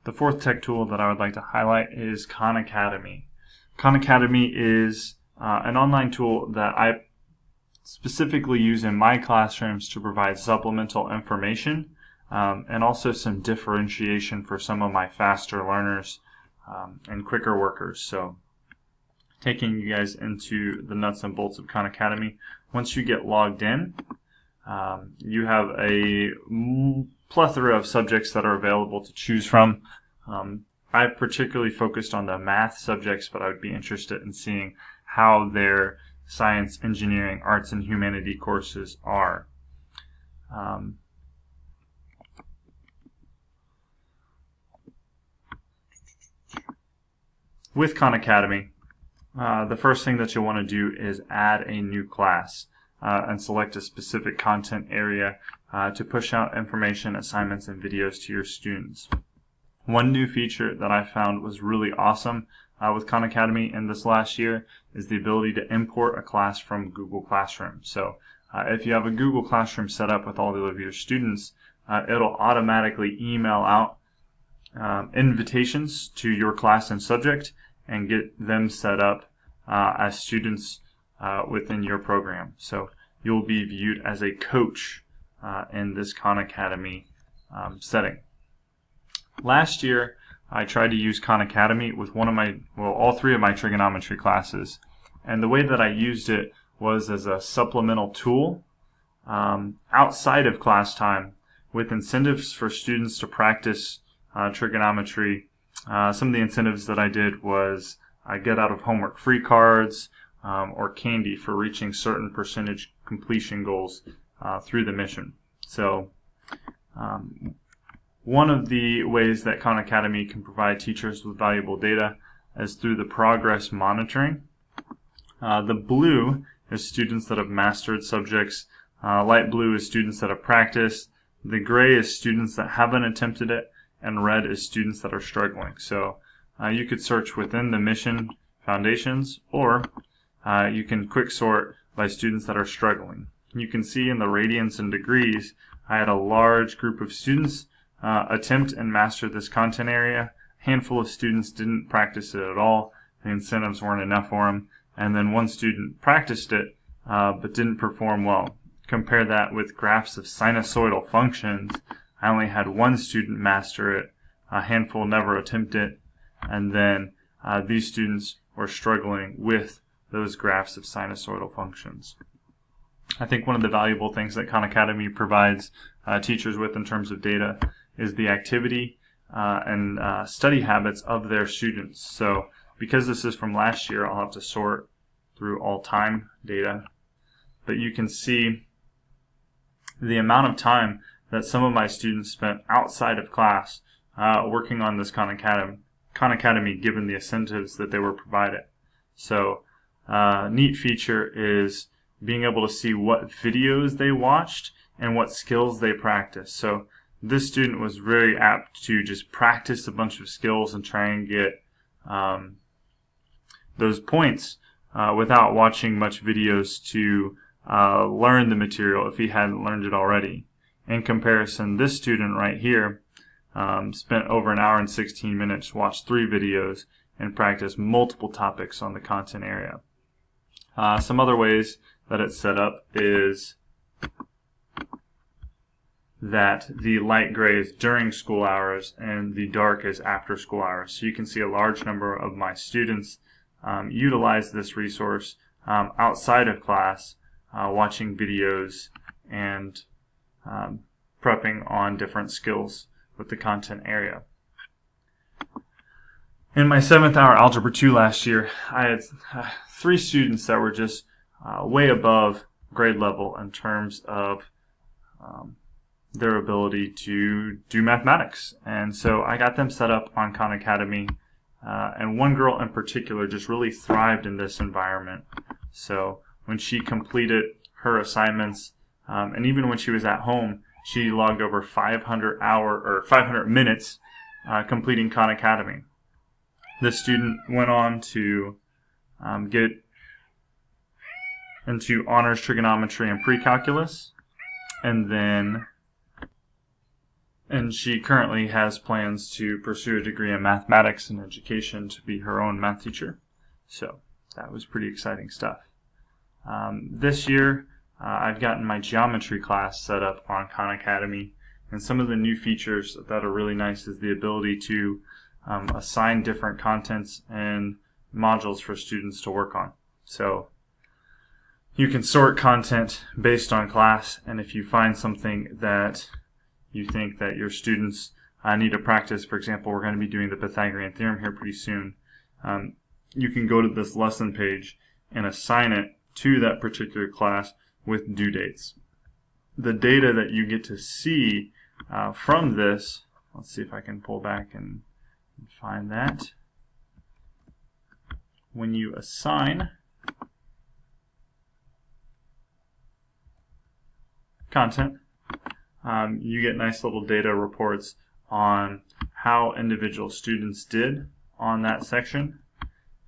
The fourth tech tool that I would like to highlight is Khan Academy. Khan Academy is an online tool that I specifically use in my classrooms to provide supplemental information and also some differentiation for some of my faster learners and quicker workers. So taking you guys into the nuts and bolts of Khan Academy, once you get logged in, you have a plethora of subjects that are available to choose from. I've particularly focused on the math subjects, but I would be interested in seeing how their science, engineering, arts, and humanity courses are. With Khan Academy, the first thing that you'll want to do is add a new class and select a specific content area to push out information, assignments, and videos to your students. One new feature that I found was really awesome with Khan Academy in this last year is the ability to import a class from Google Classroom. So if you have a Google Classroom set up with all of your students, it'll automatically email out invitations to your class and subject and get them set up as students within your program. So you'll be viewed as a coach in this Khan Academy setting. Last year, I tried to use Khan Academy with all three of my trigonometry classes. And the way that I used it was as a supplemental tool outside of class time with incentives for students to practice trigonometry. Some of the incentives that I did was get out of homework free cards or candy for reaching certain percentage completion goals through the mission. So one of the ways that Khan Academy can provide teachers with valuable data is through the progress monitoring. The blue is students that have mastered subjects. Light blue is students that have practiced. The gray is students that haven't attempted it. And red is students that are struggling. So you could search within the mission foundations, or you can quick sort by students that are struggling. You can see in the radians and degrees, I had a large group of students attempt and master this content area. A handful of students didn't practice it at all. The incentives weren't enough for them. And then one student practiced it but didn't perform well. Compare that with graphs of sinusoidal functions. I only had one student master it, a handful never attempt it, and then these students were struggling with those graphs of sinusoidal functions. I think one of the valuable things that Khan Academy provides teachers with in terms of data is the activity and study habits of their students. So because this is from last year, I'll have to sort through all time data, but you can see the amount of time that some of my students spent outside of class working on this Khan Academy given the incentives that they were provided. So neat feature is being able to see what videos they watched and what skills they practiced. So this student was very apt to just practice a bunch of skills and try and get those points without watching much videos to learn the material if he hadn't learned it already. In comparison, this student right here spent over an hour and 16 minutes, watched 3 videos, and practiced multiple topics on the content area. Some other ways that it's set up is that the light gray is during school hours and the dark is after school hours. So you can see a large number of my students utilize this resource outside of class, watching videos and prepping on different skills with the content area. In my 7th hour Algebra 2 last year, I had 3 students that were just way above grade level in terms of their ability to do mathematics. And so I got them set up on Khan Academy, and one girl in particular just really thrived in this environment. So when she completed her assignments, and even when she was at home, she logged over 500 minutes completing Khan Academy. This student went on to get into honors trigonometry and pre-calculus, and then And she currently has plans to pursue a degree in mathematics and education to be her own math teacher. So that was pretty exciting stuff. This year, I've gotten my geometry class set up on Khan Academy, and some of the new features that are really nice is the ability to assign different contents and modules for students to work on. So you can sort content based on class, and if you find something that you think that your students need to practice, for example, we're going to be doing the Pythagorean theorem here pretty soon, you can go to this lesson page and assign it to that particular class with due dates. The data that you get to see from this, let's see if I can pull back and find that. When you assign content, you get nice little data reports on how individual students did on that section,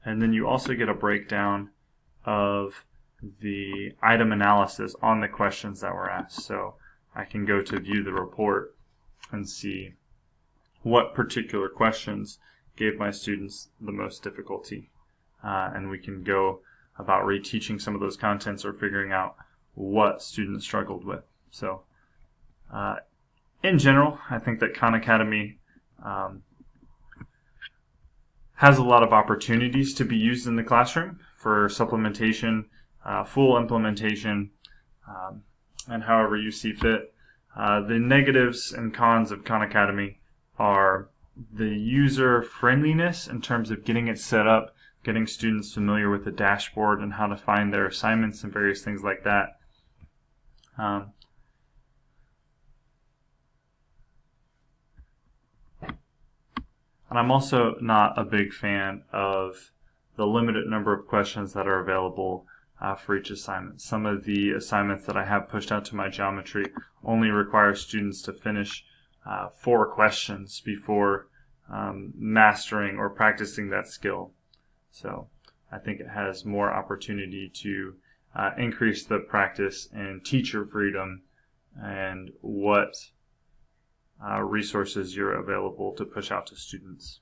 and then you also get a breakdown of the item analysis on the questions that were asked. So I can go to view the report and see what particular questions gave my students the most difficulty, and we can go about reteaching some of those contents or figuring out what students struggled with. So in general, I think that Khan Academy has a lot of opportunities to be used in the classroom for supplementation, full implementation, and however you see fit. The negatives and cons of Khan Academy are the user friendliness in terms of getting it set up, getting students familiar with the dashboard and how to find their assignments and various things like that. And I'm also not a big fan of the limited number of questions that are available for each assignment. Some of the assignments that I have pushed out to my geometry only require students to finish 4 questions before mastering or practicing that skill. So I think it has more opportunity to increase the practice and teacher freedom and what resources you're available to push out to students.